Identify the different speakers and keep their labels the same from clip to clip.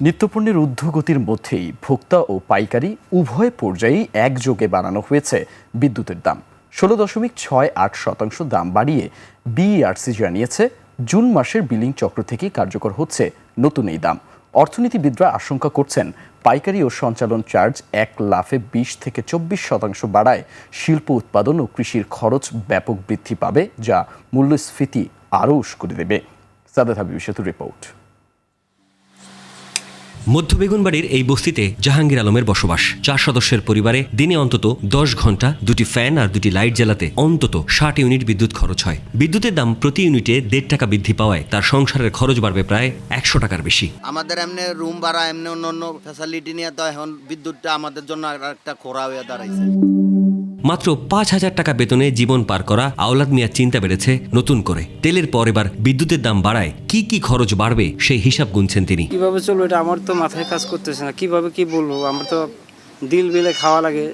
Speaker 1: নিত্যপণ্যের ঊর্ধ্বগতির মধ্যেই ভোক্তা ও পাইকারি উভয় পর্যায়েই একযোগে বাড়ানো হয়েছে বিদ্যুতের দাম। 16.68% দাম বাড়িয়ে বিইআরসি জানিয়েছে, জুন মাসের বিলিং চক্র থেকেই কার্যকর হচ্ছে নতুন এই দাম। অর্থনীতিবিদরা আশঙ্কা করছেন, পাইকারি ও সঞ্চালন চার্জ এক লাফে 20 থেকে 24% বাড়ায় শিল্প উৎপাদন ও কৃষির খরচ ব্যাপক বৃদ্ধি পাবে, যা মূল্যস্ফীতি আরও উস্কে দেবে। সাদাত হাবিব সেতুর রিপোর্ট।
Speaker 2: মধ্য বেগুনবাড়ির এই বস্তিতে জাহাঙ্গীর আলমের বসবাস। 4 সদস্যের পরিবারে দিনে অন্তত 10 ঘন্টা 2টি ফ্যান আর 2টি লাইট জ্বালাতে অন্তত 60 ইউনিট বিদ্যুৎ খরচ হয়। বিদ্যুতের দাম প্রতি ইউনিটে 1.5 টাকা বৃদ্ধি পাওয়ায় তার সংসারের খরচ বাড়বে প্রায় 100 টাকার বেশি।
Speaker 3: আমাদের এমনি রুম ভাড়া এমনি অন্য ফ্যাসিলিটি নিয়ে তো এখন বিদ্যুৎটা আমাদের জন্য একটা খোরা হয়ে দাঁড়াইছে।
Speaker 2: মাত্র 5,000 টাকা বেতনে জীবন পার করা আওলাদ মিয়ার চিন্তা বেড়েছে নতুন করে। তেলের পর এবার বিদ্যুতের দাম বাড়ায় কি খরচ বাড়বে সেই হিসাব গুনছেন তিনি।
Speaker 4: কিভাবে চলবে এটা আমার তো মাথায় কাজ করতেছে না, কিভাবে কি বলবো, আমার তো দিল বিলে খাওয়া লাগে।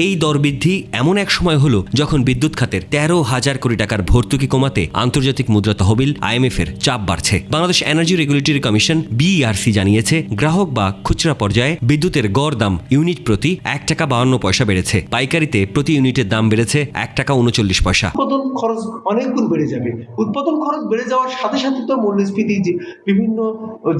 Speaker 2: এই দরবৃদ্ধি এমন এক সময় হলো যখন বিদ্যুৎ খাতের 13,000 কোটি টাকার ভর্তুকি কমাতে আন্তর্জাতিক মুদ্রা তহবিল IMF এর চাপ বাড়ছে। Bangladesh energy regulatory commission BERC জানিয়েছে, গ্রাহক বা খুচরা পর্যায়ে বিদ্যুতের গড় দাম ইউনিট প্রতি 1 টাকা 52 পয়সা বেড়েছে। পাইকারিতে প্রতি ইউনিটের দাম বেড়েছে 1 টাকা 39 পয়সা।
Speaker 5: উৎপাদন খরচ অনেক গুণ বেড়ে যাবে। উৎপাদন খরচ বেড়ে যাওয়ার সাথে সাথে তো মূল্যস্ফীতি, যে বিভিন্ন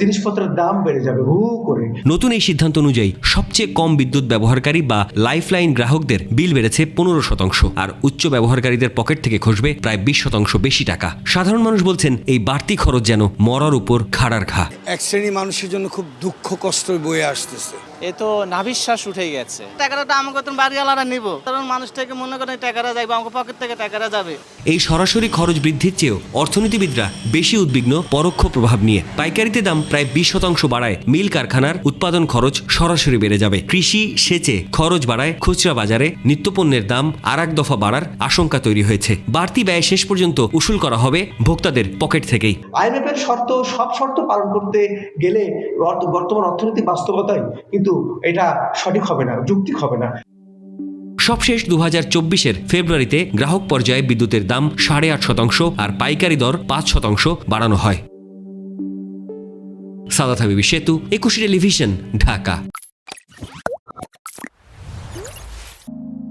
Speaker 5: জিনিসপত্রের দাম বেড়ে যাবে হু করে।
Speaker 2: নতুন এই সিদ্ধান্ত অনুযায়ী সবচেয়ে কম বিদ্যুৎ ব্যবহারকারী বা লাইফলাইন গ্রাহকদের বিল বেড়েছে 15%, আর উচ্চ ব্যবহারকারীদের পকেট থেকে খসবে প্রায় 20% বেশি টাকা। সাধারণ মানুষ বলছেন, এই বাড়তি খরচ যেন মরার উপর খাড়ার ঘা।
Speaker 6: এক শ্রেণী মানুষের জন্য খুব দুঃখ কষ্ট বয়ে আসতেছে।
Speaker 7: এ তো নাভিশ্বাস উঠে গেছে।
Speaker 3: টাকাটা আমাকে তো বাড়িওয়ালারা নিব, কারণ মানুষ থেকে মনে করেন টাকাটা যাবে, আমাকে পকেট থেকে টাকাটা যাবে।
Speaker 2: এই সরাসরি খরচ বৃদ্ধির চেয়েও অর্থনীতিবিদরা বেশি উদ্বিগ্ন পরোক্ষ প্রভাব নিয়ে। পাইকারিতে দাম প্রায় 20% বাড়ায় মিল কারখানার উৎপাদন খরচ সরাসরি বেড়ে যাবে। কৃষি সেচে খরচ বাড়ায় খুচরা বাজারে নিত্যপণ্যের দাম আর এক দফা বাড়ার আশঙ্কা তৈরি হয়েছে। বাড়তি ব্যয় শেষ পর্যন্ত উসুল করা হবে ভোক্তাদের পকেট থেকেই।
Speaker 5: IMF এর সব শর্ত পালন করতে গেলে বর্তমান অর্থনৈতিক বাস্তবতায় কিন্তু এটা সঠিক হবে না, যৌক্তিক হবে না।
Speaker 2: সবশেষ 2024-এর ফেব্রুয়ারিতে গ্রাহক পর্যায়ে বিদ্যুতের দাম 8.5% আর পাইকারি দর 5% বাড়ানো হয়। সাদাত হাবিব সেতু, 21 টেলিভিশন, ঢাকা।